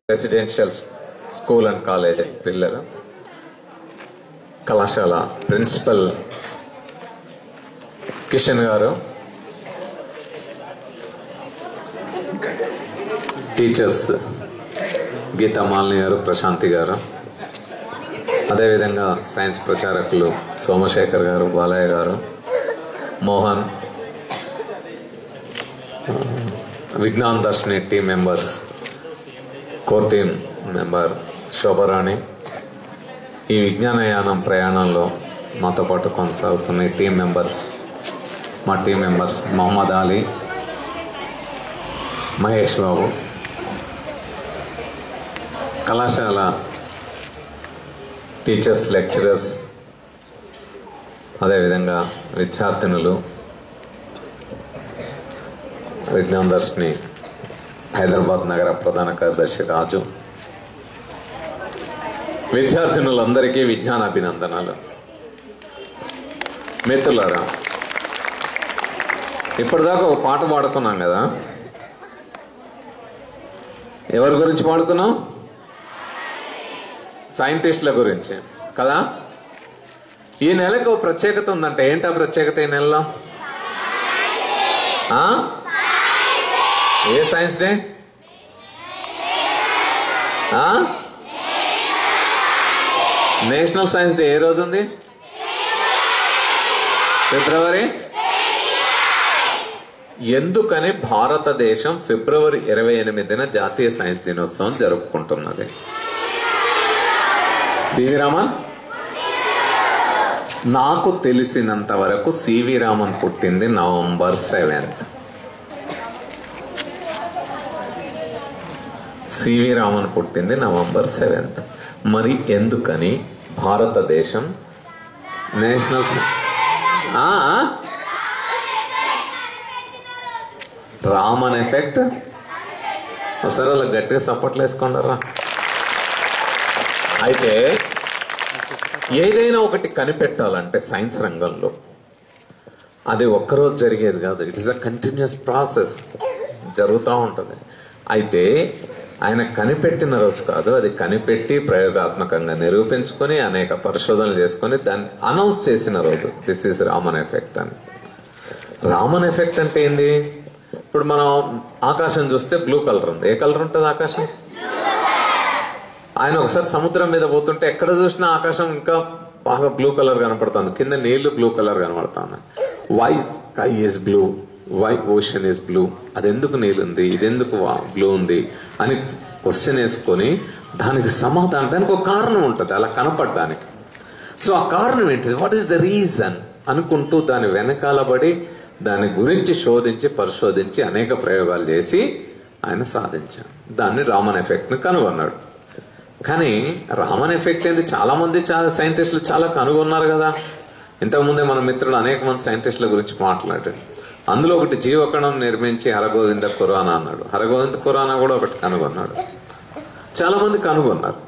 Residential school and college పిల్లలు కళాశాల principal Kishan గారు, టీచర్స్ గీతా మాలిని గారు, ప్రశాంతి గారు, అదేవిధంగా సైన్స్ ప్రచారకులు సోమశేఖర్ గారు, బాలయ్య గారు, Mohan, Vignan Darshini team members, core team member Shobharani, ఈ విజ్ఞానయానం ప్రయాణంలో మాతో పాటు కొనసాగుతున్న టీం మెంబర్స్, మా టీం మెంబర్స్ మొహమ్మద్ అలీ, మహేష్ బాబు, కళాశాల టీచర్స్, లెక్చరర్స్, అదేవిధంగా విద్యార్థినులు, విజ్ఞాన దర్శిని హైదరాబాద్ నగర ప్రధాన కార్యదర్శి రాజు, విద్యార్థినులందరికీ విజ్ఞాన అభినందనాలు. మిత్రులారా, ఇప్పటిదాకా ఒక పాట పాడుకున్నాం కదా, ఎవరి గురించి పాడుకున్నాం? సైంటిస్టుల గురించి కదా. ఈ నెలకు ఒక ప్రత్యేకత ఉందంటే ఏంటా ప్రత్యేకత? ఈ నెలలో ఏ science day? National science day ఏ రోజు ఉంది? ఫిబ్రవరి. ఎందుకని భారతదేశం ఫిబ్రవరి 28న జాతీయ సైన్స్ దినోత్సవం జరుపుకుంటున్నది? సివి రామన్, నాకు తెలిసినంత వరకు సివి రామన్ పుట్టింది నవంబర్ 7th. సివి రామన్ పుట్టింది నవంబర్ 7th. మరి ఎందుకని భారతదేశం నేషనల్ రామన్ ఎఫెక్ట్ ఒకసారి అలా గట్టిగా సపోర్ట్లు వేసుకోండారా. అయితే ఏదైనా ఒకటి కనిపెట్టాలంటే సైన్స్ రంగంలో అది ఒక్కరోజు జరిగేది కాదు. It is a continuous process, జరుగుతూ ఉంటుంది. అయితే ఆయన కనిపెట్టిన రోజు కాదు, అది కనిపెట్టి ప్రయోగాత్మకంగా నిరూపించుకొని అనేక పరిశోధనలు చేసుకొని దాన్ని అనౌన్స్ చేసిన రోజు. దిస్ ఈస్ రామన్ ఎఫెక్ట్ అని. రామన్ ఎఫెక్ట్ అంటే ఏంది? ఇప్పుడు మనం ఆకాశం చూస్తే బ్లూ కలర్ ఉంది. ఏ కలర్ ఉంటుంది ఆకాశం? ఆయన ఒకసారి సముద్రం మీద పోతుంటే ఎక్కడ చూసినా ఆకాశం ఇంకా బాగా బ్లూ కలర్ కనపడుతుంది, కింద నీళ్లు బ్లూ కలర్ కనపడుతుంది. Why sky is blue, why ocean is blue, అది ఎందుకు నీళ్ళుంది, ఇదెందుకు బ్లూ ఉంది అని క్వశ్చన్ వేసుకొని దానికి సమాధానం, దానికి ఒక కారణం ఉంటుంది అలా కనపడడానికి. సో ఆ కారణం ఏంటిది? వాట్ ఈస్ ద రీజన్ అనుకుంటూ దాని వెనకాల పడి దాని గురించి శోధించి పరిశోధించి అనేక ప్రయోగాలు చేసి ఆయన సాధించాడు. దాన్ని రామన్ ఎఫెక్ట్ ని కనుగొన్నాడు. కానీ రామన్ ఎఫెక్ట్ ఏంది? చాలా మంది సైంటిస్టులు చాలా కనుగొన్నారు కదా. ఇంతకుముందే మన మిత్రుడు అనేక మంది సైంటిస్టుల గురించి మాట్లాడాడు. అందులో ఒకటి జీవకణం నిర్మించి హరగోవింద ఖురానా అన్నాడు. హరగోవింద ఖురానా కూడా ఒకటి కనుగొన్నాడు. చాలా మంది కనుగొన్నారు.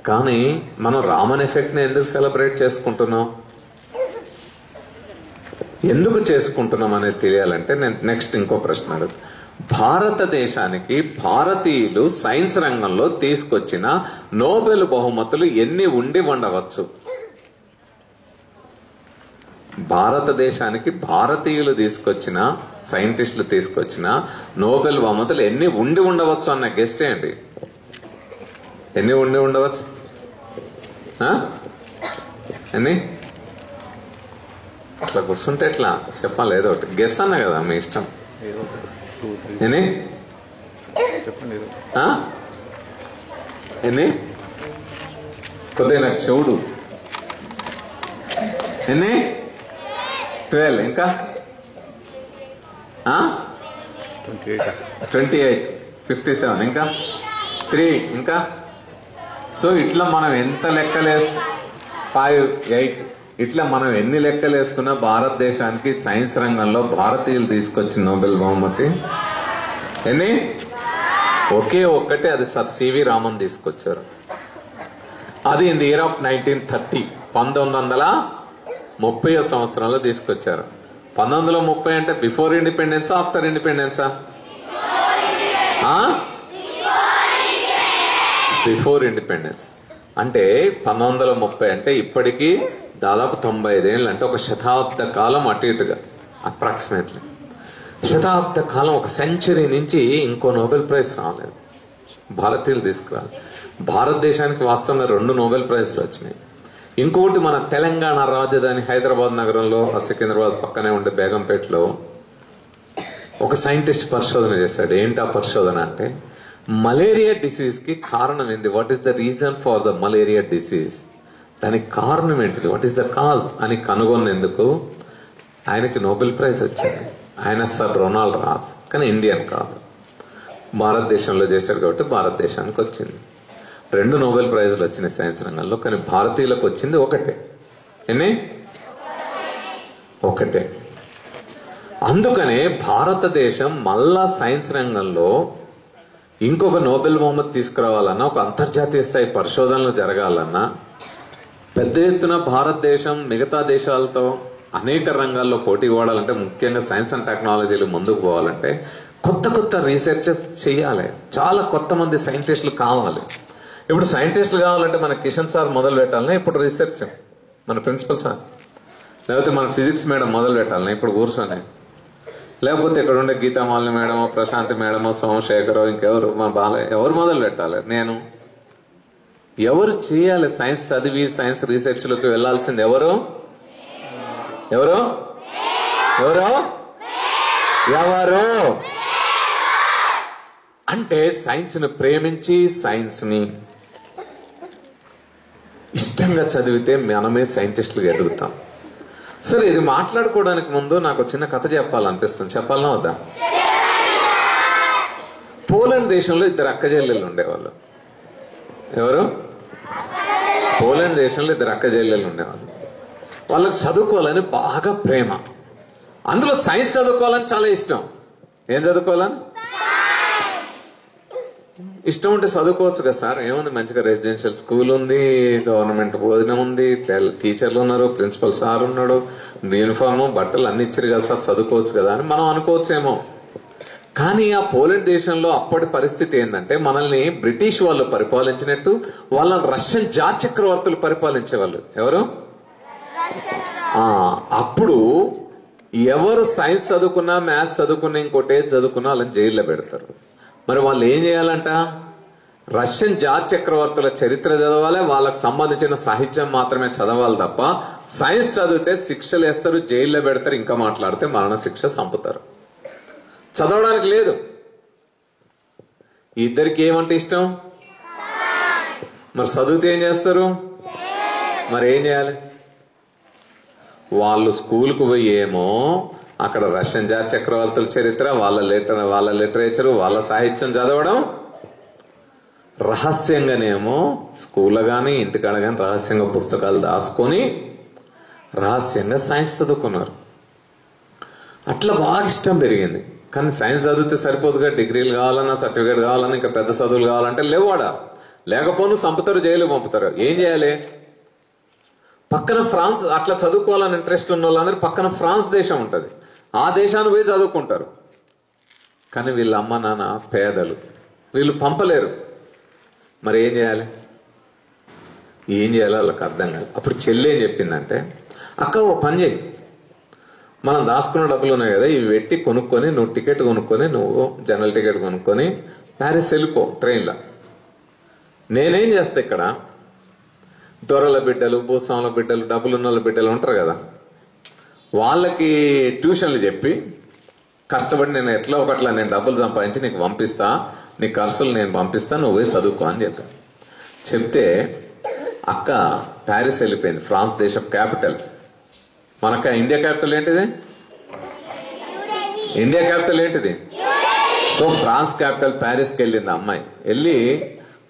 కానీ మనం రామన్ ఎఫెక్ట్ ని ఎందుకు సెలబ్రేట్ చేసుకుంటున్నాం, ఎందుకు చేసుకుంటున్నాం అనేది తెలియాలంటే నేను నెక్స్ట్ ఇంకో ప్రశ్న అడుగుతా. భారతదేశానికి భారతీయులు సైన్స్ రంగంలో తీసుకొచ్చిన నోబెల్ బహుమతులు ఎన్ని ఉండి ఉండవచ్చు? భారతదేశానికి భారతీయులు తీసుకొచ్చిన, సైంటిస్టులు తీసుకొచ్చిన నోబెల్ బహుమతులు ఎన్ని ఉండి ఉండవచ్చు అన్న గెస్ట్ చేయండి. ఎన్ని ఉండి ఉండవచ్చు? ఎన్ని? అట్లా కూర్చుంటే ఎట్లా చెప్పాలి? ఏదో ఒకటి గెస్ అన్న కదా, మీ ఇష్టం. ఎన్ని ఎన్ని? కొద్దిగా నాకు చెవుడు. ఎన్ని? 12. ఇంకా 28, 57, ఇంకా 3, ఇంకా. సో ఇట్లా మనం ఎంత లెక్కలేసు 5, 8 ఇట్లా మనం ఎన్ని లెక్కలు వేసుకున్నా భారతదేశానికి సైన్స్ రంగంలో భారతీయులు తీసుకొచ్చిన నోబెల్ బహుమతి ఎన్ని? ఒకే ఒక్కటే, అది సర్ సివి రామన్ తీసుకొచ్చారు. అది ఇన్ ది ఇయర్ ఆఫ్ 1930, 1930 సంవత్సరంలో తీసుకొచ్చారు. 1930 అంటే బిఫోర్ ఇండిపెండెన్స్, ఆఫ్టర్ ఇండిపెండెన్సా? Before independence. అంటే 1930 అంటే ఇప్పటికీ దాదాపు 95 ఏళ్ళు, అంటే ఒక శతాబ్ద కాలం అటు ఇటుగా అప్రాక్సిమేట్లీ శతాబ్ద కాలం, ఒక సెంచరీ నుంచి ఇంకో నోబెల్ ప్రైజ్ రాలేదు, భారతీయులు తీసుకురాలి. భారతదేశానికి వాస్తవంగా 2 నోబెల్ ప్రైజ్లు వచ్చినాయి. ఇంకొకటి మన తెలంగాణ రాజధాని హైదరాబాద్ నగరంలో, సికింద్రాబాద్ పక్కనే ఉండే బేగంపేటలో ఒక సైంటిస్ట్ పరిశోధన చేశాడు. ఏంటి ఆ పరిశోధన అంటే, మలేరియా డిసీజ్ కి కారణం ఏంటి, what is the reason for the malaria disease, దానికి కారణం ఏంటిది, వాట్ ఈస్ ద కాజ్ అని కనుగొన్నందుకు ఆయనకి నోబెల్ ప్రైజ్ వచ్చింది. ఆయన సర్ రొనాల్డ్ రాస్, కానీ ఇండియన్ కాదు, భారతదేశంలో చేశాడు కాబట్టి భారతదేశానికి వచ్చింది. 2 నోబెల్ ప్రైజులు వచ్చినాయి సైన్స్ రంగంలో, కానీ భారతీయులకు వచ్చింది ఒకటే. ఎన్ని? ఒకటే. అందుకనే భారతదేశం మళ్ళా సైన్స్ రంగంలో ఇంకొక నోబెల్ బహుమతి తీసుకురావాలన్నా, ఒక అంతర్జాతీయ స్థాయి పరిశోధనలు జరగాలన్నా, పెద్ద ఎత్తున భారతదేశం మిగతా దేశాలతో అనేక రంగాల్లో పోటీ పడాలంటే, ముఖ్యంగా సైన్స్ అండ్ టెక్నాలజీలు ముందుకు పోవాలంటే కొత్త కొత్త రీసెర్చెస్ చేయాలి. చాలా కొత్త మంది సైంటిస్టులు కావాలి. ఇప్పుడు సైంటిస్టులు కావాలంటే మన కిషన్ సార్ మొదలు పెట్టాలనే ఇప్పుడు రీసెర్చ్, మన ప్రిన్సిపల్ సార్, లేకపోతే మన ఫిజిక్స్ మేడం మొదలు పెట్టాలనే ఇప్పుడు కూర్చొని, లేకపోతే ఇక్కడ ఉండే గీతామాలిని మేడమో, ప్రశాంతి మేడమో, సోమశేఖరో, ఇంకెవరు, మన బాలయ్య, ఎవరు మొదలు పెట్టాలి? నేను. ఎవరు చేయాలి? సైన్స్ చదివి సైన్స్ రీసెర్చ్లోకి వెళ్లాల్సింది ఎవరు? ఎవరు? ఎవరు? ఎవరు? అంటే సైన్స్ ని ప్రేమించి, సైన్స్ ని ఇష్టంగా చదివితే మనమే సైంటిస్టులుగా ఎదుగుతాం. సరే, ఇది మాట్లాడుకోవడానికి ముందు నాకు చిన్న కథ చెప్పాలనిపిస్తుంది. చెప్పాలనా వద్దా? పోలాండ్ దేశంలో 2 అక్కచెల్లెళ్ళు ఉండేవాళ్ళు. ఎవరు? పోలాండ్ దేశంలో 2 అక్కచెల్లెళ్ళు ఉండేవాళ్ళు. వాళ్ళకి చదువుకోవాలని బాగా ప్రేమ, అందులో సైన్స్ చదువుకోవాలని చాలా ఇష్టం. ఏం చదువుకోవాలని ఇష్టం ఉంటే చదువుకోవచ్చు కదా సార్, ఏముంది, మంచిగా రెసిడెన్షియల్ స్కూల్ ఉంది, గవర్నమెంట్ భోజనం ఉంది, టీచర్లు ఉన్నారు, ప్రిన్సిపల్ సార్ ఉన్నాడు, యూనిఫామ్, బట్టలు అన్ని ఇచ్చారు కదా సార్, చదువుకోవచ్చు కదా అని మనం అనుకోవచ్చేమో. కానీ ఆ పోలాండ్ దేశంలో అప్పటి పరిస్థితి ఏంటంటే, మనల్ని బ్రిటిష్ వాళ్ళు పరిపాలించినట్టు వాళ్ళని రష్యన్ జార్ చక్రవర్తులు పరిపాలించేవాళ్ళు. ఎవరు? అప్పుడు ఎవరు సైన్స్ చదువుకున్నా, మ్యాథ్స్ చదువుకున్నా, ఇంకోటి చదువుకున్నా వాళ్ళని జైల్లో పెడతారు. మరి వాళ్ళు ఏం చేయాలంట? రష్యన్ జార్ చక్రవర్తుల చరిత్ర చదవాలి, వాళ్ళకు సంబంధించిన సాహిత్యం మాత్రమే చదవాలి తప్ప సైన్స్ చదివితే శిక్షలు వేస్తారు, జైల్లో పెడతారు, ఇంకా మాట్లాడితే మరణ శిక్ష చంపుతారు. చదవడానికి లేదు. ఇద్దరికి ఏమంటే ఇష్టం? మరి చదివితే ఏం చేస్తారు? మరి ఏం చేయాలి? వాళ్ళు స్కూల్కు పోయి ఏమో అక్కడ రష్యన్ జార్ చక్రవర్తుల చరిత్ర, వాళ్ళ లిటరేచర్, వాళ్ళ సాహిత్యం చదవడం, రహస్యంగానేమో స్కూల్లో కానీ ఇంటికాడ కానీ రహస్యంగా పుస్తకాలు దాచుకొని రహస్యంగా సైన్స్ చదువుకున్నారు. అట్లా బాగా ఇష్టం పెరిగింది. కానీ సైన్స్ చదివితే సరిపోదుగా, డిగ్రీలు కావాలన్నా, సర్టిఫికేట్ కావాలన్నా, ఇంకా పెద్ద చదువులు కావాలంటే లేవాడా, లేకపోను చంపుతారు, జైలు పంపుతారు. ఏం చేయాలి? పక్కన ఫ్రాన్స్, అట్లా చదువుకోవాలని ఇంట్రెస్ట్ ఉన్న వాళ్ళందరూ పక్కన ఫ్రాన్స్ దేశం ఉంటుంది, ఆ దేశాన్ని పోయి చదువుకుంటారు. కానీ వీళ్ళ అమ్మ నాన్న పేదలు, వీళ్ళు పంపలేరు. మరి ఏం చేయాలి? ఏం చేయాలో వాళ్ళకి అర్థం కాదు. అప్పుడు చెల్లి ఏం చెప్పిందంటే, అక్క ఓ పని చేయి, మనం దాచుకున్న డబ్బులు ఉన్నాయి కదా, ఇవి పెట్టి కొనుక్కొని, నువ్వు టికెట్ కొనుక్కొని, నువ్వు జనరల్ టికెట్ కొనుక్కొని ప్యారిస్ వెళ్ళిపో ట్రైన్లో. నేనేం చేస్తా, ఇక్కడ దొరల బిడ్డలు, భూస్వాముల బిడ్డలు, డబ్బులున్న వాళ్ళ బిడ్డలు ఉంటారు కదా, వాళ్ళకి ట్యూషన్లు చెప్పి కష్టపడి నేను ఎట్లా ఒకట్లా నేను డబ్బులు సంపాదించి నీకు పంపిస్తా, నీ ఖర్చులు నేను పంపిస్తా, నువ్వు పోయి చదువుకో అని చెప్పాను. చెప్తే అక్క ప్యారిస్ వెళ్ళిపోయింది, ఫ్రాన్స్ దేశం క్యాపిటల్. మనక ఇండియా క్యాపిటల్ ఏంటిది? ఇండియా క్యాపిటల్ ఏంటిది? సో ఫ్రాన్స్ క్యాపిటల్ ప్యారిస్కి వెళ్ళింది అమ్మాయి. వెళ్ళి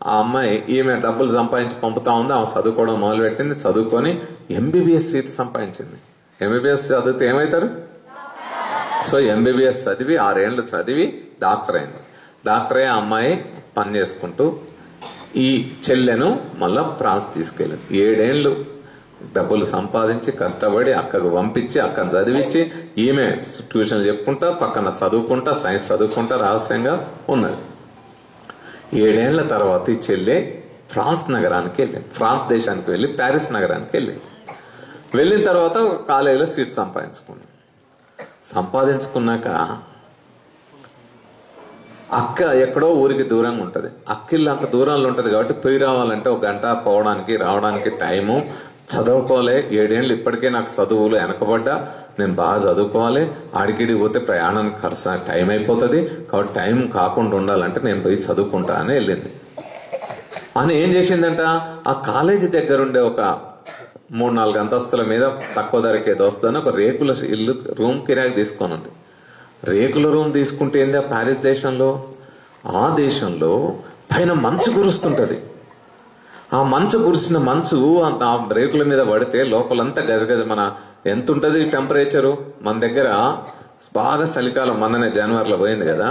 ఆ అమ్మాయి ఈమె డబ్బులు సంపాదించి పంపుతా ఉంది, ఆమె చదువుకోవడం మొదలుపెట్టింది. చదువుకొని ఎంబీబీఎస్ సీట్ సంపాదించింది. ఎంబీబీఎస్ చదివితే ఏమవుతారు? సో ఎంబీబీఎస్ చదివి 6 ఏళ్ళు చదివి డాక్టర్ అయింది. డాక్టర్ అయ్యే అమ్మాయి పని చేసుకుంటూ ఈ చెల్లెను మళ్ళా ఫ్రాన్స్ తీసుకెళ్ళింది. 7 ఏళ్ళు డబ్బులు సంపాదించి కష్టపడి అక్కకు పంపించి, అక్కను చదివించి, ఈమె ట్యూషన్లు చెప్పుకుంటా, పక్కన చదువుకుంటా, సైన్స్ చదువుకుంటా రహస్యంగా ఉన్నది. 7 ఏళ్ల తర్వాత ఈ చెల్లె ఫ్రాన్స్ నగరానికి వెళ్ళింది. ఫ్రాన్స్ దేశానికి వెళ్ళి ప్యారిస్ నగరానికి వెళ్ళింది. వెళ్ళిన తర్వాత కాలేజీలో సీట్ సంపాదించుకున్నాక అక్క ఎక్కడో ఊరికి దూరంగా ఉంటుంది. అక్కిళ్ళు అంత దూరంలో ఉంటుంది కాబట్టి పోయి రావాలంటే 1 గంట పోవడానికి రావడానికి టైము. చదువుకోవాలి, 7 ఏళ్ళు ఇప్పటికే నాకు చదువులు వెనకబడ్డా, నేను బాగా చదువుకోవాలి, ఆడికిడికి పోతే ప్రయాణానికి ఖర్చు టైం అయిపోతుంది, కాబట్టి టైం కాకుండా ఉండాలంటే నేను పోయి చదువుకుంటా అని వెళ్ళింది. అని ఏం చేసిందంట, ఆ కాలేజీ దగ్గరుండే ఒక 3-4 అంతస్తుల మీద తక్కువ ధరకి ఏదో వస్తుందని ఒక రేకుల ఇల్లు రూమ్ కిరాయికి తీసుకొని ఉంది. రేకుల రూమ్ తీసుకుంటే ఏంది, ప్యారిస్ దేశంలో, ఆ దేశంలో పైన మంచు కురుస్తుంటది. ఆ మంచు కురిసిన మంచు ఆ రేకుల మీద పడితే లోపలంతా గజగజ. మన ఎంత ఉంటది టెంపరేచరు మన దగ్గర? బాగా చలికాలం, మొన్ననే జనవరిలో పోయింది కదా,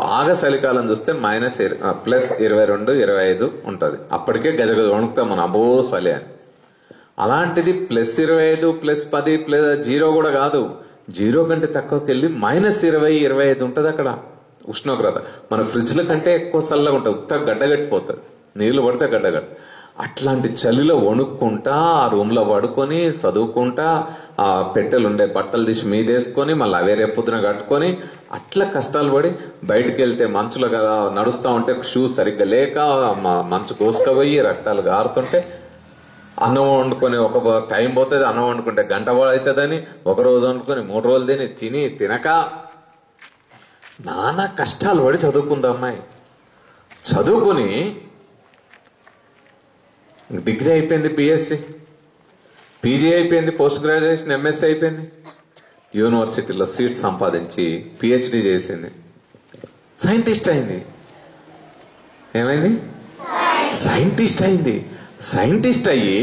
బాగా చలికాలం చూస్తే -+22-25 ఉంటది. అప్పటికే గజగజ వణుకుతాం మనం, అబో చలి అని. అలాంటిది +25, +10, +0 కూడా కాదు, 0 కంటే తక్కువకి వెళ్ళి -20-25 ఉంటది అక్కడ ఉష్ణోగ్రత. మన ఫ్రిడ్జ్ల కంటే ఎక్కువ చల్లగా ఉంటుంది, ఉత్త గడ్డగట్టిపోతుంది, నీళ్లు పడితే గడ్డగట్టు. అట్లాంటి చలిలో వణుక్కుంటా ఆ రూమ్ లో పడుకొని చదువుకుంటా, ఆ పెట్టెలుండే బట్టలు తీసి మీదేసుకొని మళ్ళీ అవే రేపొద్దున కట్టుకొని అట్లా కష్టాలు పడి బయటికి వెళ్తే మంచులో నడుస్తా ఉంటే షూస్ సరిగ్గా లేక మంచు కోసుకపోయి రక్తాలు గారుతుంటే, అన్నం వండుకొని ఒక టైం పోతుంది, అన్నం వండుకుంటే 1 గంట అవుతుందని, 1 రోజు వండుకొని 3 రోజులు తినక నానా కష్టాలు పడి చదువుకుంది అమ్మాయి. చదువుకుని డిగ్రీ అయిపోయింది, బిఎస్సి, పీజీ అయిపోయింది, పోస్ట్ గ్రాడ్యుయేషన్ ఎంఎస్సీ అయిపోయింది, యూనివర్సిటీలో సీట్ సంపాదించి పిహెచ్డి చేసింది, సైంటిస్ట్ అయింది. ఏమైంది? సైంటిస్ట్ అయింది. సైంటిస్ట్ అయ్యి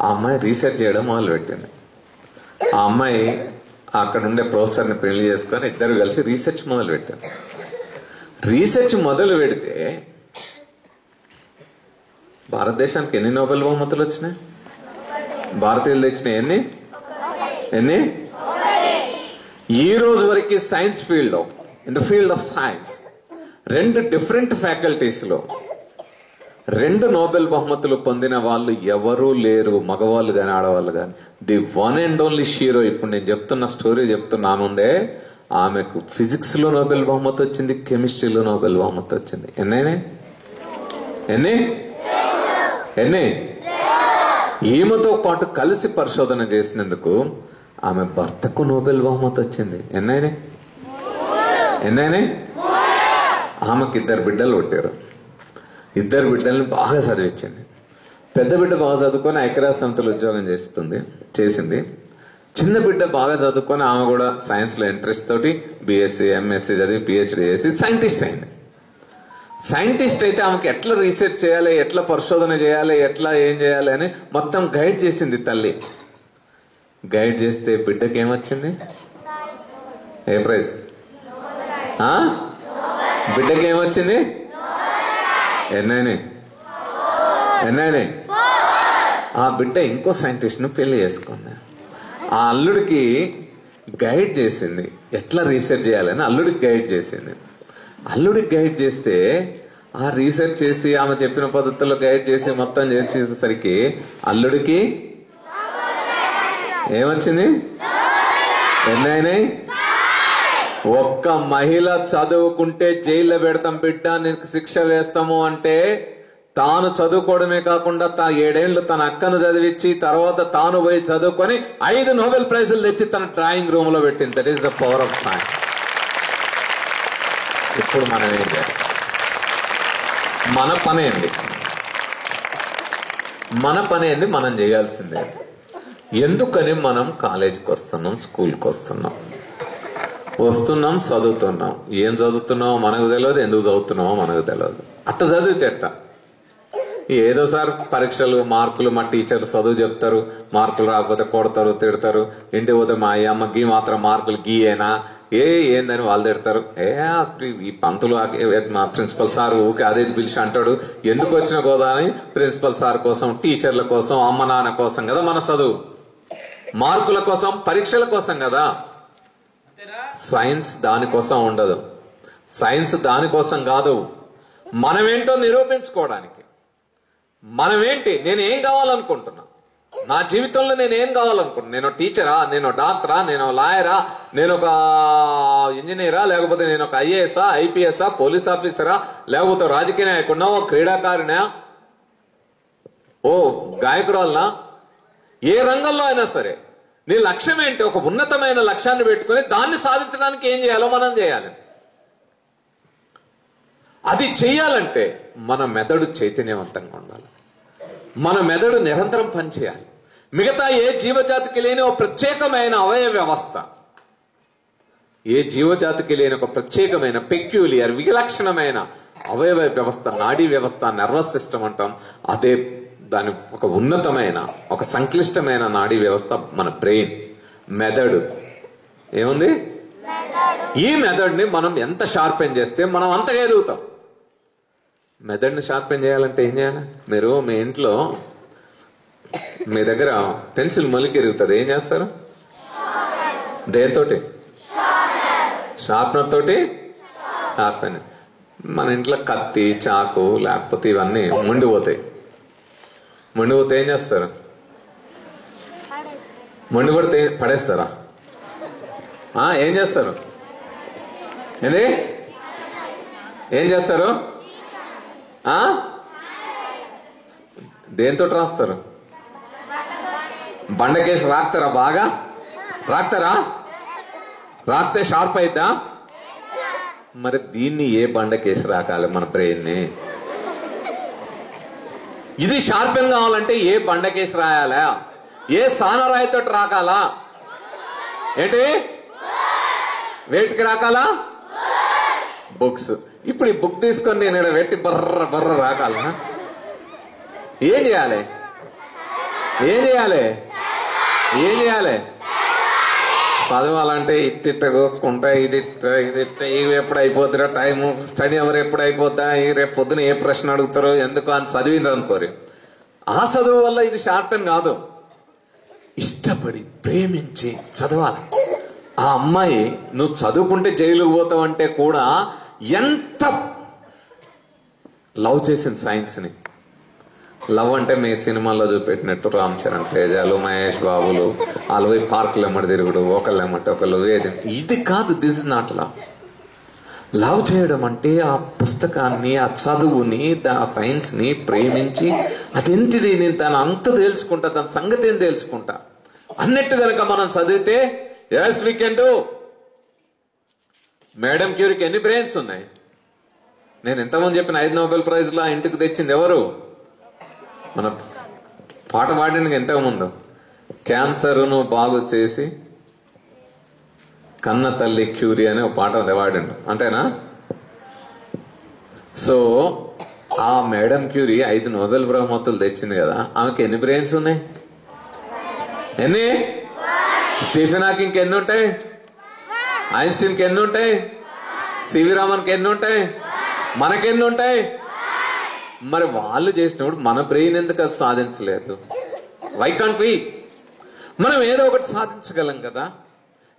ఆ అమ్మాయి రీసెర్చ్ చేయడం మొదలుపెట్టింది. ఆ అమ్మాయి అక్కడ ఉండే ప్రొఫెసర్ని పెళ్లి చేసుకొని ఇద్దరు కలిసి రీసెర్చ్ మొదలు పెట్టారు. రీసెర్చ్ మొదలు పెడితే భారతదేశానికి ఎన్ని నోబెల్ బహుమతులు వచ్చినాయి? భారతీయులు తెచ్చినాయి ఎన్ని? ఈ రోజు వరకు science field in the field of science 2 different faculties లో 2 నోబెల్ బహుమతులు పొందిన వాళ్ళు ఎవరూ లేరు, మగవాళ్ళు గాని ఆడవాళ్ళు గాని. The one and only shero. ఇప్పుడు నేను చెప్తున్న స్టోరీ చెప్తున్నానుందే, ఆమెకు ఫిజిక్స్ లో నోబెల్ బహుమతి వచ్చింది, కెమిస్ట్రీలో నోబెల్ బహుమతి వచ్చింది. ఎన్ని? ఈమెతో పాటు కలిసి పరిశోధన చేసినందుకు ఆమె భర్తకు నోబెల్ బహుమతి వచ్చింది. ఎన్నైనా ఆమెకు 2 బిడ్డలు పుట్టారు. 2 బిడ్డల్ని బాగా చదివించింది. పెద్ద బిడ్డ బాగా చదువుకొని ఐక్యరాజ్య సమితిలో ఉద్యోగం చేసింది. చిన్న బిడ్డ బాగా చదువుకొని ఆమె కూడా సైన్స్ లో ఇంట్రెస్ట్ తోటి బిఎస్సీ ఎంఎస్సీ చదివి పిహెచ్డి చేసి సైంటిస్ట్ అయింది. సైంటిస్ట్ అయితే ఆమెకి ఎట్లా రీసెర్చ్ చేయాలి, ఎట్లా పరిశోధన చేయాలి, ఎట్లా ఏం చేయాలి అని మొత్తం గైడ్ చేసింది తల్లి. గైడ్ చేస్తే బిడ్డకి ఏమొచ్చింది? A prize? బిడ్డకి ఏమొచ్చింది? ఎన్నైనా ఆ బిడ్డ ఇంకో సైంటిస్ట్ ను పెళ్లి చేసుకుంది. ఆ అల్లుడికి గైడ్ చేసింది ఎట్లా రీసెర్చ్ చేయాలని. అల్లుడికి గైడ్ చేసింది. అల్లుడికి గైడ్ చేస్తే ఆ రీసెర్చ్ చేసి ఆమె చెప్పిన పద్ధతుల్లో గైడ్ చేసి మొత్తం చేసేసరికి అల్లుడికి ఏమొచ్చింది? ఎన్నైనాయి? ఒక్క మహిళ చదువుకుంటే జైల్లో పెడతాం బిడ్డ, నీకు శిక్ష వేస్తాము అంటే తాను చదువుకోవడమే కాకుండా 7 ఏళ్లు తన అక్కను చదివించి తర్వాత తాను పోయి చదువుకొని 5 నోబెల్ ప్రైజులు తెచ్చి తన డ్రాయింగ్ రూమ్ లో పెట్టింది. That is the power of science. ఇప్పుడు మనం ఏం చేయాలి? మన పని ఏంది? మనం చేయాల్సిందే. ఎందుకని మనం కాలేజీకి వస్తున్నాం, స్కూల్కి వస్తున్నాం, చదువుతున్నాం. ఏం చదువుతున్నామో మనకు తెలియదు, ఎందుకు చదువుతున్నామో మనకు తెలియదు. అట్ట చదివితే ఎట్ట? ఏదో సార్ పరీక్షలు, మార్కులు, మా టీచర్ చదువు చెప్తారు, మార్కులు రాకపోతే కొడతారు, తిడతారు. ఇంటికి పోతే మా అమ్మ గీ మాత్రం మార్కులు గీయేనా ఏందని వాళ్ళు తిడతారు. ఈ పంతులు మా ప్రిన్సిపల్ సార్ ఊకే అదే పిలిచి అంటాడు. ఎందుకు వచ్చిన గోదా అని ప్రిన్సిపల్ సార్ కోసం, టీచర్ల కోసం, అమ్మ నాన్న కోసం కదా మన చదువు. మార్కుల కోసం, పరీక్షల కోసం కదా. సైన్స్ దానికోసం ఉండదు. సైన్స్ దానికోసం కాదు, మనమేంటో నిరూపించుకోవడానికి. మనమేంటి, నేను ఏం కావాలనుకుంటున్నా, నా జీవితంలో నేను ఏం కావాలనుకుంటున్నా, నేను టీచరా, నేను డాక్టరా, నేను లాయరా, నేను ఒక ఇంజనీరా, లేకపోతే నేను ఒక ఐఏఎస్ఆ, ఐపీఎస్ఆ, పోలీస్ ఆఫీసరా, లేకపోతే రాజకీయ నాయకుడినా, ఓ క్రీడాకారినా, ఓ గాయకురాలనా, ఏ రంగంలో అయినా సరే నీ లక్ష్యం ఏంటి? ఒక ఉన్నతమైన లక్ష్యాన్ని పెట్టుకుని దాన్ని సాధించడానికి ఏం చేయాలో మనం చేయాలి. అది చెయ్యాలంటే మన మెదడు చైతన్యవంతంగా ఉండాలి. మన మెదడు నిరంతరం పనిచేయాలి. మిగతా ఏ జీవజాతికి లేని ఒక ప్రత్యేకమైన అవయవ వ్యవస్థ, ఏ జీవజాతికి లేని ఒక ప్రత్యేకమైన పెక్యులియర్ విలక్షణమైన అవయవ వ్యవస్థ, నాడీ వ్యవస్థ, నర్వస్ సిస్టమ్ అంటాం. అదే దాని ఒక ఉన్నతమైన ఒక సంక్లిష్టమైన నాడీ వ్యవస్థ మన బ్రెయిన్, మెదడు. ఏముంది? ఈ మెదడుని మనం ఎంత షార్పెన్ చేస్తే మనం అంతగా ఎదుగుతాం. మెదడుని షార్పెన్ చేయాలంటే ఏం చేయాలి? మీరు మీ ఇంట్లో మీ దగ్గర పెన్సిల్ మొలికి ఎరుగుతుంది, ఏం చేస్తారు? దేనితోటి? షార్ప్నర్ తోటి షార్పెన్. మన ఇంట్లో కత్తి, చాకు లేకపోతే ఇవన్నీ మొండిపోతాయి. మొండిపోతే ఏం చేస్తారు? మొండిపడితే పడేస్తారా? ఏం చేస్తారు? ఏంది? ఏం చేస్తారు? దేంతో రాస్తారు? బండకేసి రాస్తారా? బాగా రాస్తారా? రాస్తే షార్ప్ అయిద్దా? మరి దీన్ని ఏ బండకేసి రాకాలి మన బ్రెయిన్ని? ఇది షార్పెన్ కావాలంటే ఏ బండకేసి రాయాలా? ఏ సానరాయితో రాకాలా? ఏంటి? వేటికి రాకాలా? బుక్స్. ఇప్పుడు ఈ బుక్ తీసుకొని నేను ఇక్కడ పెట్టి బర్ర బర్ర రాకాలా? ఏం చేయాలి? ఏం చేయాలి? ఏం చేయాలి? చదవాలంటే ఇట్టిట్ట కోక్కుంటా, ఇది ఇవి ఎప్పుడు అయిపోతుందో, టైము స్టడీ అవర్ ఎప్పుడు అయిపోద్దా, రేపు పొద్దున ఏ ప్రశ్న అడుగుతారో ఎందుకు అని చదివింది అనుకోరు. ఆ చదువు వల్ల ఇది షార్పెన్ కాదు. ఇష్టపడి ప్రేమించి చదవాలి. ఆ అమ్మాయి నువ్వు చదువుకుంటే జైలుకు పోతావంటే కూడా ఎంత లవ్ చేసింది సైన్స్ని. లవ్ అంటే మీ సినిమాల్లో చూపెట్టినట్టు రామ్ చరణ్ తేజాలు, మహేష్ బాబులు వాళ్ళు పోయి పార్కులు ఎమ్మటి తిరుగుడు, ఒకళ్ళు ఎమ్మటి ఒకళ్ళు, ఇది కాదు. This is not love. Love చేయడం అంటే ఆ పుస్తకాన్ని, ఆ చదువుని, ఆ సైన్స్ని ప్రేమించి అదేంటిది, నేను దాని అంత తెలుసుకుంటా, దాని సంగతి ఏం తెలుసుకుంటా అన్నట్టు కనుక మనం చదివితే yes we can do. Madam క్యూరీకి ఎన్ని బ్రెయిన్స్ ఉన్నాయి? నేను ఎంతమంది చెప్పిన 5 నోబెల్ ప్రైజ్లో ఇంటికి తెచ్చింది ఎవరు? మన పాట పాడిన ఎంతమంది క్యాన్సర్ను బాగు చేసి కన్న తల్లి క్యూరీ అనే ఒక పాట పాడిండు, అంతేనా? సో ఆ మేడం క్యూరీ 5 నోబెల్ బహుమతులు తెచ్చింది కదా, ఆమెకి ఎన్ని బ్రెయిన్స్ ఉన్నాయి? ఎన్ని? స్టీఫెన్ హాకింగ్కి ఎన్ని ఉంటాయి? ఐన్స్టీన్కి ఎన్ని ఉంటాయి? సివి రామన్కి ఎన్ని ఉంటాయి? మనకెన్ని ఉంటాయి? మరి వాళ్ళు చేసినప్పుడు మన బ్రెయిన్ ఎందుకు అది సాధించలేదు? Why can't we? మనం ఏదో ఒకటి సాధించగలం కదా.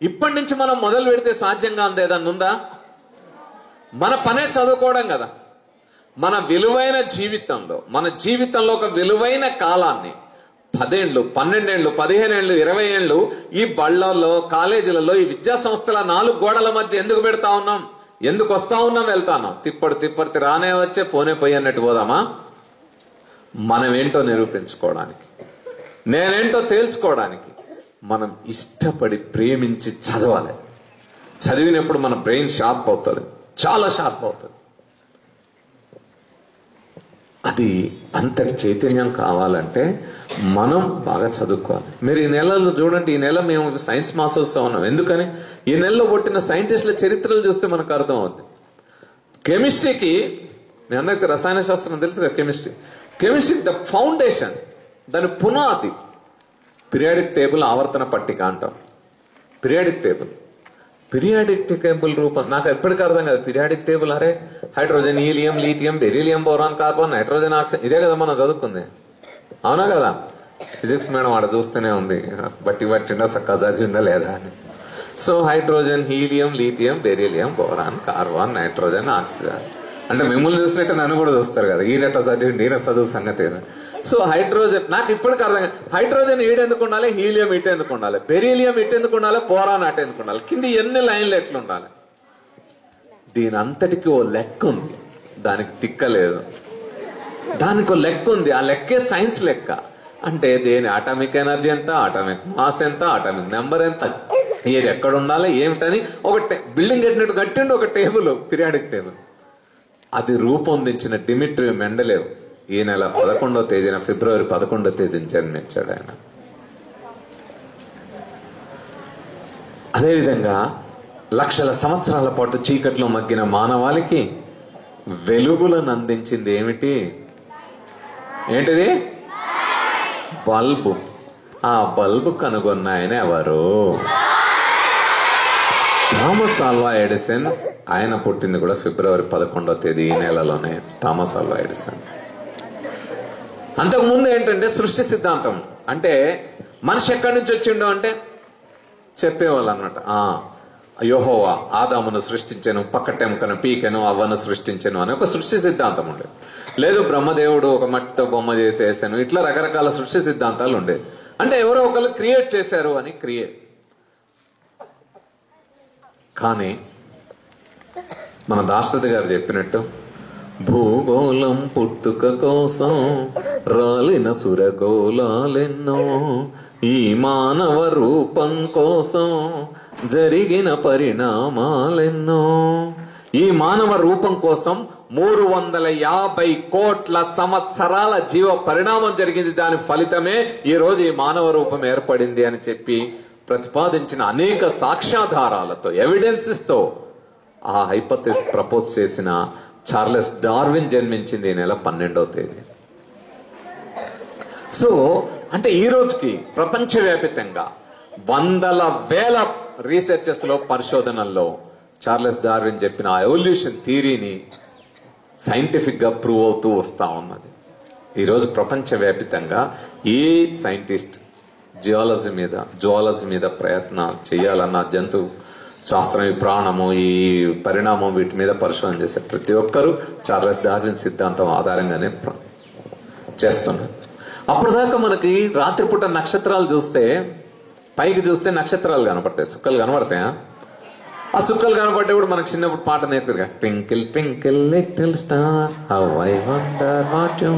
ఇప్పటి నుంచి మనం మొదలు పెడితే సాధ్యంగా ఉంది ఏదన్నా ఉందా? మన పనే చదువుకోవడం కదా. మన విలువైన జీవితంలో, మన జీవితంలో ఒక విలువైన కాలాన్ని 10 ఏళ్ళు, 12 ఏళ్ళు, 15 ఏళ్ళు, 20 ఏళ్ళు ఈ బళ్ళల్లో, కాలేజీలలో, ఈ విద్యా సంస్థల 4 గోడల మధ్య ఎందుకు పెడతా ఉన్నాం? ఎందుకు వస్తా ఉన్నాం, వెళ్తాను, తిప్పటి రానే వచ్చే పోనే పోయి అన్నట్టు పోదామా? మనం ఏంటో నిరూపించుకోవడానికి, నేనేంటో తేల్చుకోవడానికి మనం ఇష్టపడి ప్రేమించి చదవాలి. చదివినప్పుడు మన బ్రెయిన్ షార్ప్ అవుతుంది, చాలా షార్ప్ అవుతుంది. అది అంతటి చైతన్యం కావాలంటే మనం బాగా చదువుకోవాలి. మీరు ఈ నెలలో చూడండి, ఈ నెల మేము సైన్స్ మాసోత్సవం ఉన్నాం. ఎందుకని? ఈ నెలలో పుట్టిన సైంటిస్టుల చరిత్రలు చూస్తే మనకు అర్థం అవుతుంది. కెమిస్ట్రీకి, మీ అందరికీ రసాయన శాస్త్రం తెలుసుగా, కెమిస్ట్రీ ద ఫౌండేషన్, దాని పునాది పీరియాడిక్ టేబుల్, ఆవర్తన పట్టిక అంటాం. పీరియాడిక్ టేబుల్ రూపం నాకు ఎప్పటికీ అర్థం కాదు. పీరియాడిక్ టేబుల్, అరే hydrogen, helium, lithium, beryllium, boron, carbon, nitrogen, oxygen, ఇదే కదా మనం చదువుకుంది, అవునా కదా? ఫిజిక్స్ మేడం ఆడ చూస్తూనే ఉంది, బట్టిండా చక్కగా చదివిందా లేదా అని. So hydrogen, helium, lithium, beryllium, boron, carbon, nitrogen, oxygen. అంటే మిమ్మల్ని చూసినట్టు నన్ను కూడా చూస్తారు కదా, ఈయనట్లా చదివిండి ఈయన చదువు సంగతి. సో హైడ్రోజన్ నాకు ఇప్పటికి అర్థం కాదు, హైడ్రోజన్ ఈడెందుకు ఉండాలి, హీలియం ఇటు ఎందుకు ఉండాలి, బెరీలియం ఇటు ఎందుకు ఉండాలి, పోరాన్ అటు ఎందుకు ఉండాలి, కింద ఎన్ని లైన్లు ఎట్లా ఉండాలి? దీని అంతటికి ఓ లెక్క ఉంది, దానికి తిక్కలేదు. దానికి ఒక లెక్క ఉంది, ఆ లెక్కే సైన్స్ లెక్క. అంటే దేని అటామిక్ ఎనర్జీ ఎంత, అటామిక్ మాస్ ఎంత, అటామిక్ నెంబర్ ఎంత, ఏది ఎక్కడ ఉండాలి ఏమిటని ఒక బిల్డింగ్ కట్టినట్టు కట్టిండు ఒక టేబుల్, పీరియాడిక్ టేబుల్. అది రూపొందించిన డిమిట్రీ మెండలేవ్ ఈ నెల 11వ తేదీన ఫిబ్రవరి 11వ తేదీన జన్మించాడు ఆయన. అదేవిధంగా లక్షల సంవత్సరాల పాటు చీకట్లో మగ్గిన మానవాళికి వెలుగులను అందించింది ఏమిటి? ఏంటిది? బల్బు. ఆ బల్బు కనుగొన్న ఆయన ఎవరు? Thomas Alva Edison. ఆయన పుట్టింది కూడా ఫిబ్రవరి 11వ తేదీ ఈ నెలలోనే, థామస్ ఆల్వా ఎడిసన్. అంతకుముందు ఏంటంటే సృష్టి సిద్ధాంతం అంటే మనిషి ఎక్కడి నుంచి వచ్చిండో అంటే చెప్పేవాళ్ళు అన్నమాట. యెహోవా ఆదామును సృష్టించాను, పక్కటెముకను పీకెను, అవ్వను సృష్టించాను అని ఒక సృష్టి సిద్ధాంతం ఉండేది. లేదు బ్రహ్మదేవుడు ఒక మట్టితో బొమ్మ చేసేసాను, ఇట్లా రకరకాల సృష్టి సిద్ధాంతాలు ఉండేవి. అంటే ఎవరో ఒకళ్ళు క్రియేట్ చేశారు అని క్రియేట్. కానీ మన దాశరథి గారు చెప్పినట్టు భూగోళం పుట్టుక కోసం రాలిన సురగోళాలెన్నో, ఈ మానవ రూపం కోసం జరిగిన పరిణామాలెన్నో. ఈ మానవ రూపం కోసం 350 కోట్ల సంవత్సరాల జీవ పరిణామం జరిగింది. దాని ఫలితమే ఈ రోజు ఈ మానవ రూపం ఏర్పడింది అని చెప్పి ప్రతిపాదించిన అనేక సాక్ష్యాధారాలతో, ఎవిడెన్సెస్ తో ఆ హైపోథెసిస్ ప్రపోజ్ చేసిన చార్లెస్ డార్విన్ జన్మించింది ఈ నెల 12వ తేదీ. సో అంటే ఈ రోజుకి ప్రపంచవ్యాప్తంగా వందల వేల రీసెర్చెస్ లో, పరిశోధనల్లో చార్లెస్ డార్విన్ చెప్పిన ఆ ఎవల్యూషన్ థియరీని సైంటిఫిక్ గా ప్రూవ్ అవుతూ వస్తా ఉన్నది. ఈరోజు ప్రపంచవ్యాప్తంగా ఏ సైంటిస్ట్ జువాలజీ మీద ప్రయత్నం చేయాలన్న, జంతు శాస్త్రం, ఈ ప్రాణము, ఈ పరిణామం, వీటి మీద పరిశోధన చేసే ప్రతి ఒక్కరూ చార్లెస్ డార్విన్ సిద్ధాంతం ఆధారంగానే చేస్తున్నారు. అప్పటిదాకా మనకి రాత్రిపూట నక్షత్రాలు చూస్తే, పైకి చూస్తే నక్షత్రాలు కనపడతాయి, సుక్కలు కనబడతాయా? ఆ సుక్కలు కనపడేప్పుడు మనకు చిన్నప్పుడు పాట నేర్పారు, twinkle twinkle little star how I wonder what you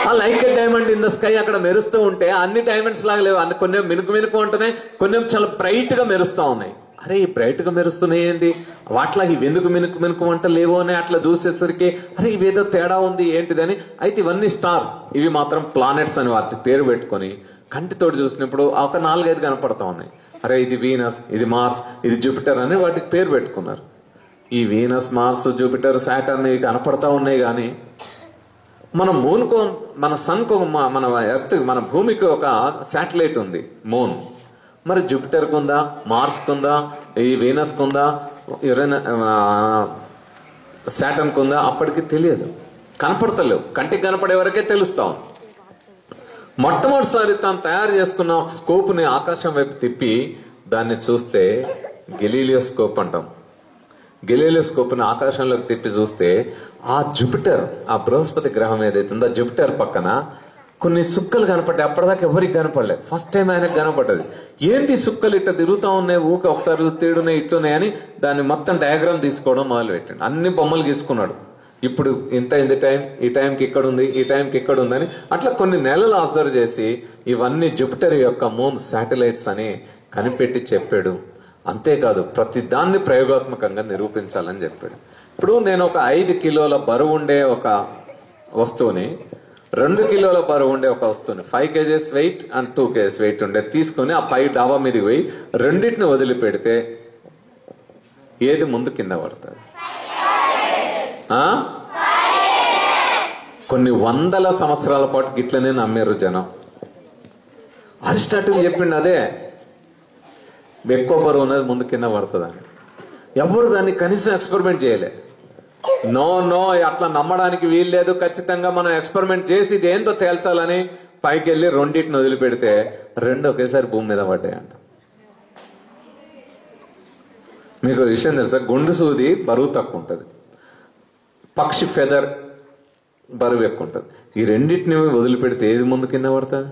are, like a diamond in the sky. అక్కడ మెరుస్తూ ఉంటే అన్ని డైమండ్స్ లాగా లేవు, అన్ని కొన్ని మినుకు ఉంటున్నాయి, కొన్ని చాలా బ్రైట్ గా మెరుస్తా ఉన్నాయి. అరే ఈ బ్రైట్ గా మెరుస్తున్నాయి ఏంటి, వాటిలాగా ఇవి ఎందుకు మినుకు వంట లేవు అని అట్లా చూసేసరికి అరే ఇవేదో తేడా ఉంది ఏంటిదని. అయితే ఇవన్నీ స్టార్స్, ఇవి మాత్రం ప్లానెట్స్ అని వాటి పేరు పెట్టుకొని కంటితోటి చూసినప్పుడు ఒక 4-5 కనపడతా ఉన్నాయి. అరే ఇది వీనస్, ఇది మార్స్, ఇది జూపిటర్ అని వాటికి పేరు పెట్టుకున్నారు. ఈ వీనస్, మార్స్, జూపిటర్, సాటర్న్ ఇవి కనపడతా ఉన్నాయి. కానీ మన మూన్కు, మన సన్కు, మన ఎర్త్, మన భూమికి ఒక శాటిలైట్ ఉంది మూన్. మరి జూపిటర్కు ఉందా, మార్స్కు ఉందా, ఈ వీనస్కు ఉందా, సాటర్న్కు ఉందా? అప్పటికి తెలియదు, కనపడతలేవు. కంటికి కనపడే వరకే తెలుస్తా ఉంది. మొట్టమొదటిసారి తాను తయారు చేసుకున్న ఒక స్కోప్ని ఆకాశం వైపు తిప్పి దాన్ని చూస్తే, గెలీలియోస్కోప్ అంటాం, గెలీలియోస్కోప్ని ఆకాశంలోకి తిప్పి చూస్తే ఆ జూపిటర్, ఆ బృహస్పతి గ్రహం ఏదైతే ఉందో జూపిటర్ పక్కన కొన్ని సుక్కలు కనపడ్డాయి. అప్పటిదాకా ఎవరికి కనపడలే, ఫస్ట్ టైం ఆయనకు కనపడ్డది. ఏంటి సుక్కలు ఇట్లా తిరుగుతా ఉన్నాయి, ఊక ఒకసారి తేడున్నాయి ఇట్లున్నాయి అని దాన్ని మొత్తం డయాగ్రామ్ తీసుకోవడం మొదలు పెట్టండి. అన్ని బొమ్మలు గీసుకున్నాడు. ఇప్పుడు ఇంత ఇంత టైం, ఈ టైంకి ఇక్కడ ఉంది, ఈ టైంకి ఇక్కడ ఉందని అట్లా కొన్ని నెలలు అబ్జర్వ్ చేసి ఇవన్నీ జూపిటర్ యొక్క మూన్ శాటిలైట్స్ అని కనిపెట్టి చెప్పాడు. అంతేకాదు ప్రతి దాన్ని ప్రయోగాత్మకంగా నిరూపించాలని చెప్పాడు. ఇప్పుడు నేను ఒక 5 కిలోల బరువు ఉండే ఒక వస్తువుని, 2 కిలోల బరువు ఉండే ఒక వస్తువుని, 5 kgs weight and 2 kgs weight ఉండే తీసుకుని ఆ పై డాబా మీదకి పోయి రెండింటిని వదిలిపెడితే ఏది ముందు కింద పడుతుంది? కొన్ని వందల సంవత్సరాల పాటు గిట్లనే నమ్మారు జనం. అరిస్టాటిల్ చెప్పిండు అదే, ఎక్కువ బరువు ఉన్నది ముందు కింద పడుతుందని. ఎవరు దాన్ని కనీసం ఎక్స్పెరిమెంట్ చేయలే. నో అట్లా నమ్మడానికి వీలు లేదు, ఖచ్చితంగా మనం ఎక్స్పెరిమెంట్ చేసి ఇది ఏందో తేల్చాలని పైకి వెళ్ళి రెండింటిని వదిలిపెడితే 2 ఒకేసారి భూమి మీద పడ్డాయంట. మీకు విషయం తెలుసా, గుండు సూది బరువు తక్కువ ఉంటుంది, పక్షి ఫెదర్ బరువు ఎక్కువ ఉంటుంది. ఈ రెండింటిని వదిలిపెడితే ఏది ముందు కింద పడుతుంది?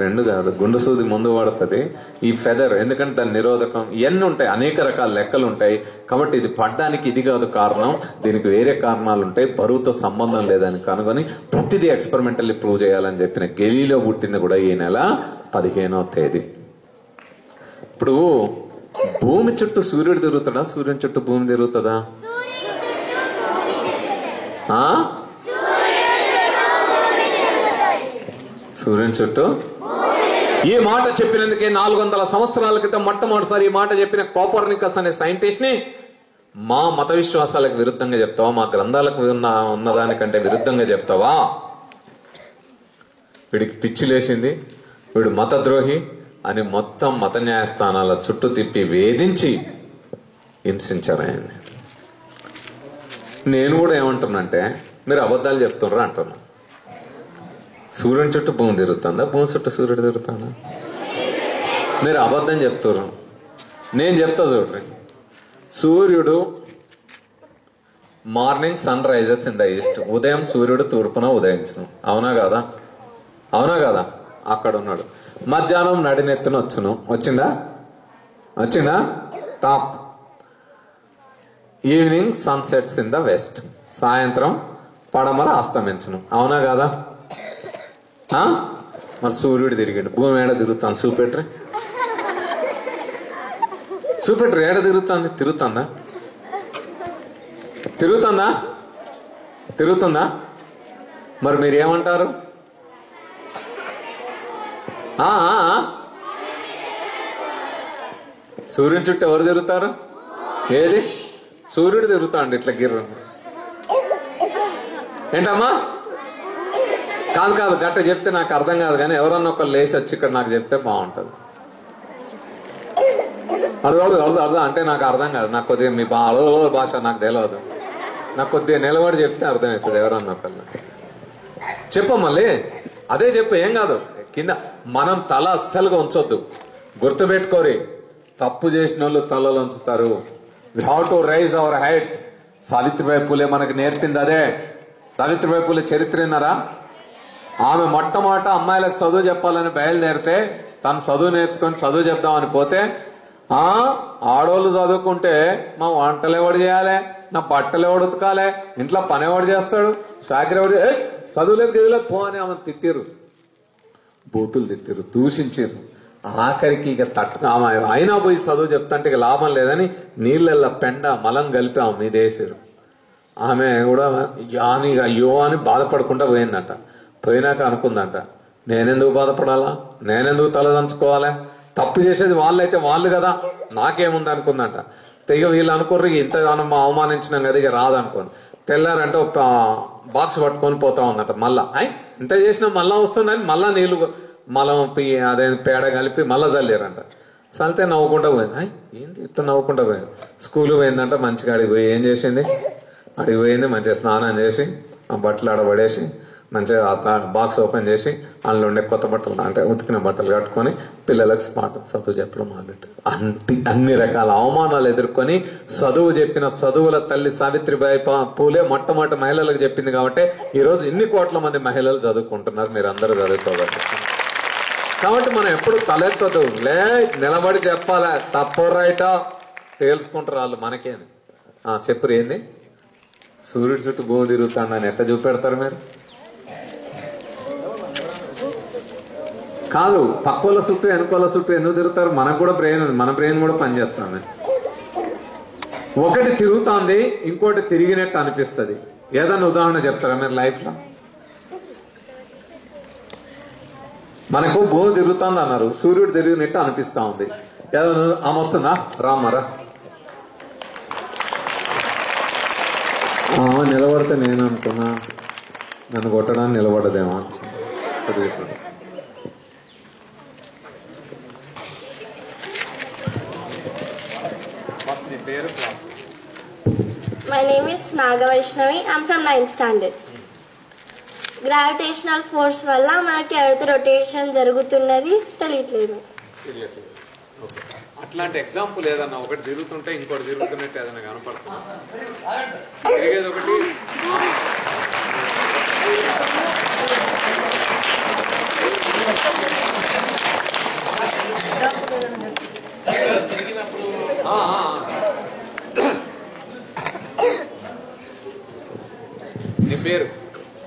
రెండు కాదు, గుండు సూది ముందు పడుతుంది. ఈ ఫెదర్ ఎందుకంటే దాని నిరోధకం ఇవన్నీ ఉంటాయి, అనేక రకాల లెక్కలు ఉంటాయి. కాబట్టి ఇది పడ్డానికి ఇది కాదు కారణం, దీనికి వేరే కారణాలు ఉంటాయి, బరువుతో సంబంధం లేదని కనుగొని ప్రతిదీ ఎక్స్పెరిమెంటల్లీ ప్రూవ్ చేయాలని చెప్పిన గెలీలో పుట్టింది కూడా ఈ నెల 15వ తేదీ. ఇప్పుడు భూమి చుట్టూ సూర్యుడు తిరుగుతాడా, సూర్యుని చుట్టూ భూమి తిరుగుతుందా? సూర్యుని చుట్టూ. ఈ మాట చెప్పినందుకే 400 సంవత్సరాల క్రితం మొట్టమొదటిసారి ఈ మాట చెప్పిన కోపర్నికస్ అనే సైంటిస్ట్ ని మా మత విశ్వాసాలకు విరుద్ధంగా చెప్తావా, మా గ్రంథాలకు ఉన్నదానికంటే విరుద్ధంగా చెప్తావా, వీడికి పిచ్చి లేచింది, వీడు మతద్రోహి అని మొత్తం మత న్యాయస్థానాల చుట్టూ తిప్పి వేధించి హింసించారు ఆయన్ని. నేను కూడా ఏమంటున్నంటే మీరు అబద్ధాలు చెప్తున్నారు అంటున్నా. సూర్యుని చుట్టూ భూమి తిరుగుతుందా, భూమి చుట్టూ సూర్యుడు తిరుగుతాడా? మీరు అబద్ధం చెప్తున్నారు. నేను చెప్తా చూడండి, సూర్యుడు morning sun rises in the east, ఉదయం సూర్యుడు తూర్పున ఉదయించును, అవునా కాదా? అవునా కాదా? అక్కడ ఉన్నాడు. మధ్యాహ్నం నడినెత్తున వచ్చిందా top. Evening sun sets in the west, సాయంత్రం పడమర అస్తమించును, అవునా కాదా? మరి సూర్యుడు తిరిగాడు, భూమి ఏడ తిరుగుతాను చూపెట్రి ఏడ తిరుగుతుందా? మరి మీరు ఏమంటారు? సూర్యుని చుట్టూ ఎవరు తిరుగుతారు? ఏది? సూర్యుడు తిరుగుతాండి ఇట్లా గిర్ర. ఏంటమ్మా? కాదు గట్ట చెప్తే నాకు అర్థం కాదు, కానీ ఎవరన్నా ఒకళ్ళు లేచి వచ్చి ఇక్కడ నాకు చెప్తే బాగుంటది. అర్థం అంటే నాకు అర్థం కాదు, నాకు కొద్దిగా మీ భాష నాకు తెలియదు, నాకు కొద్దిగా నిలబడి చెప్తే అర్థమవుతుంది. ఎవరన్నా ఒకళ్ళు చెప్పమల్లి, అదే చెప్పు, ఏం కాదు. కింద మనం తల అస్సలుగా ఉంచొద్దు, గుర్తుపెట్టుకోరి. తప్పు చేసిన వాళ్ళు తలలు ఉంచుతారు. We have to raise our head. Savitribai Phule మనకు నేర్పింది అదే. సావిత్రిబాయి పూలే చరిత్ర విన్నారా? ఆమె మొట్టమొదట అమ్మాయిలకు చదువు చెప్పాలని బయలుదేరితే, తను చదువు నేర్చుకొని చదువు చెప్దామని పోతే, ఆడోళ్ళు చదువుకుంటే మా వంటలు ఎవడు చేయాలి, నా బట్టలు ఎవడు ఉతకాలి, ఇంట్లో పని ఎవడు చేస్తాడు, షాకిరి ఎవడు, చదువులేదు గదిలేదు పో అని ఆమె తిట్టిరు, బూతులు తిట్టిరు, దూషించారు. ఆఖరికి ఇక ఆమె అయినా పోయి చదువు చెప్తాంటే ఇక లాభం లేదని నీళ్ళల్లో పెండ మలం కలిపి ఆమె మీద వేసారు. ఆమె కూడా అయ్యో అని బాధపడకుండా పోయిందంట. పోయినాక అనుకుందంట, నేనెందుకు బాధపడాలా, నేనెందుకు తలదంచుకోవాలా, తప్పు చేసేది వాళ్ళైతే వాళ్ళు కదా, నాకేముంది అనుకుందంట. ఇక వీళ్ళు అనుకోర్రు ఇంత అవమానించినాం కదా ఇక రాదనుకోని తెల్లారంటే ఒక బాక్స్ పట్టుకొని పోతా ఉందట. మళ్ళా ఇంత చేసినా మళ్ళా వస్తుందని మళ్ళా నీళ్లు మలం అదే పేడ కలిపి మళ్ళా చల్లారంట. చల్లితే నవ్వుకుంటా పోయింది. ఏంది ఇంత నవ్వుకుంటా పోయింది. స్కూల్ పోయిందంట, మంచిగా అడిగి పోయి ఏం చేసింది, అడిగి పోయింది మంచిగా స్నానం చేసి ఆ బట్టలు ఆడబడేసి మంచిగా బాక్స్ ఓపెన్ చేసి అందులో ఉండే కొత్త బట్టలు అంటే ఉతికిన బట్టలు కట్టుకొని పిల్లలకు స్మార్ట్ చదువు చెప్పడం మొదలెట్టారు. అన్ని రకాల అవమానాలు ఎదుర్కొని చదువు చెప్పిన చదువుల తల్లి సావిత్రిబాయి పూలే మొట్టమొదటి మహిళలకు చెప్పింది కాబట్టి ఈ రోజు ఇన్ని కోట్ల మంది మహిళలు చదువుకుంటున్నారు. మీరు అందరూ చదువుకోవాలి. కాబట్టి మనం ఎప్పుడు తలెత్తదు, నిలబడి చెప్పాలా, తప్పు రైటా తేల్చుకుంటారు వాళ్ళు, మనకేంది. చెప్పురు ఏంది, సూర్యుడి చుట్టూ భూమి తిరుగుతాడని ఎట్లా చూపెడతారు మీరు? కాదు, పక్కోళ్ళ చుట్టూ వెనుకోళ్ళ చుట్టూ ఎందుకు తిరుగుతారు? మనకు కూడా బ్రెయిన్ ఉంది, మన బ్రెయిన్ కూడా పనిచేస్తుంది. ఒకటి తిరుగుతుంది, ఇంకోటి తిరిగినట్టు అనిపిస్తుంది. ఏదన్నా ఉదాహరణ చెప్తారా మీరు లైఫ్ లో? మనకు భూమి తిరుగుతుంది అన్నారు, సూర్యుడు తిరిగినట్టు అనిపిస్తా ఉంది. ఏదన్నా ఆమె వస్తుందా, రామరా నిలబడితే నేను అనుకున్నా నన్ను కొట్టడానికి నిలబడదేమో అనుకున్నా. My name is Naga Vaishnavi. I'm from 9th standard. Gravitational force వల్ల మనకి ఎర్త్ రొటేషన్ జరుగుతున్నది తెలియట్లేదు. అట్లాంటి ఎగ్జాంపుల్ ఏదన్నా ఒకటి తిరుగుతుంటే ఇంకోటి తిరుగుతున్నట్టు ఏదైనా కనపడుతుంది తిరిగేది ఒకటి నీ పేరు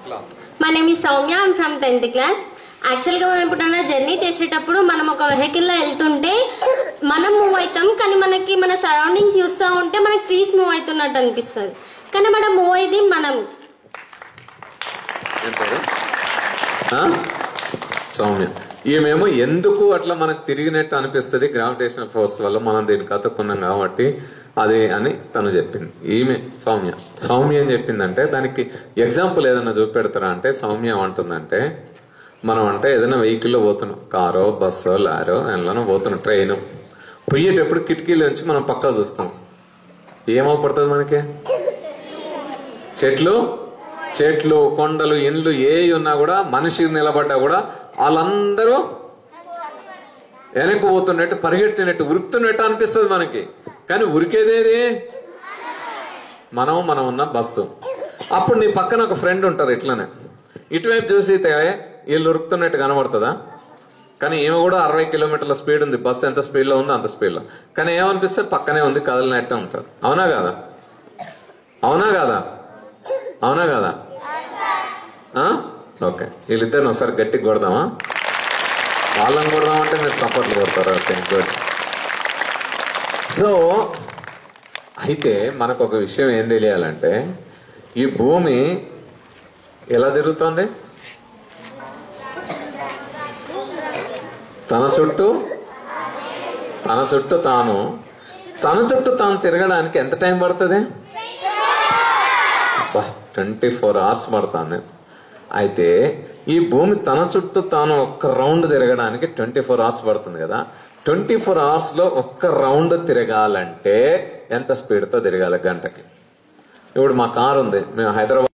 class My name is Soumya. I'm from 10th class. యాక్చువల్గా మనం ఎప్పుడైనా జర్నీ చేసేటప్పుడు మనం ఒక వెహికల్లో వెళ్తుంటే మనం మూవ్ అవుతాం, కానీ మనకి మన సరౌండింగ్స్ చూస్తూ ఉంటే మనకి ట్రీస్ మూవ్ అవుతున్నట్టు అనిపిస్తుంది, కానీ మనం మూవ్ అయ్యేది మనం. సౌమ్య ఈమెమో ఎందుకు అట్లా మనకు తిరిగినట్టు అనిపిస్తుంది గ్రావిటేషన్ ఫోర్స్ వల్ల మనం దీనికి అతుక్కున్నాం కాబట్టి అదే అని తను చెప్పింది. ఈమె సౌమ్య ఏం చెప్పిందంటే దానికి ఎగ్జాంపుల్ ఏదైనా చూపెడతారా అంటే సౌమ్య ఏమంటుందంటే మనం అంటే ఏదైనా వెహికల్లో పోతున్నాం, కారో బస్సో లారో ఎలానో పోతున్నాం, ట్రైన్ పోయేటప్పుడు కిటికీల నుంచి మనం పక్కా చూస్తాం, ఏమవుపడుతుంది మనకి? చెట్లు కొండలు ఇండ్లు ఏ ఉన్నా కూడా మనిషి నిలబడ్డా కూడా వాళ్ళందరూ వెనక్కి పోతున్నట్టు పరిగెట్టినట్టు ఉరుకుతున్నట్టు అనిపిస్తుంది మనకి. కానీ ఉరికేదేది మనం ఉన్న బస్సు. అప్పుడు నీ పక్కన ఒక ఫ్రెండ్ ఉంటారు ఇట్లనే, ఇటువైపు చూసితే వీళ్ళు ఉరుకుతున్నట్టు కనబడుతుందా? కానీ ఏమో కూడా 60 కిలోమీటర్ల స్పీడ్ ఉంది, బస్సు ఎంత స్పీడ్లో ఉందో అంత స్పీడ్లో, కానీ ఏమనిపిస్తుంది పక్కనే ఉంది కదలినట్టే ఉంటుంది. అవునా కాదా? ఓకే, వీళ్ళిద్దరిని ఒకసారి గట్టిగా కొడదామా? వాళ్ళని కొడదామంటే మీరు సపోర్ట్లు కొడతారు. Okay good. సో అయితే మనకు ఒక విషయం ఏం తెలియాలంటే ఈ భూమి ఎలా తిరుగుతోంది? తన చుట్టూ తాను తిరగడానికి ఎంత టైం పడుతుంది? 24 hours పడుతుంది. అయితే ఈ భూమి తన చుట్టూ తాను ఒక్క రౌండ్ తిరగడానికి 24 hours పడుతుంది కదా. 24 hours లో ఒక్క రౌండ్ తిరగాలంటే ఎంత స్పీడ్తో తిరగాలి? గంటకి. ఇప్పుడు మా కారు ఉంది, మేము హైదరాబాద్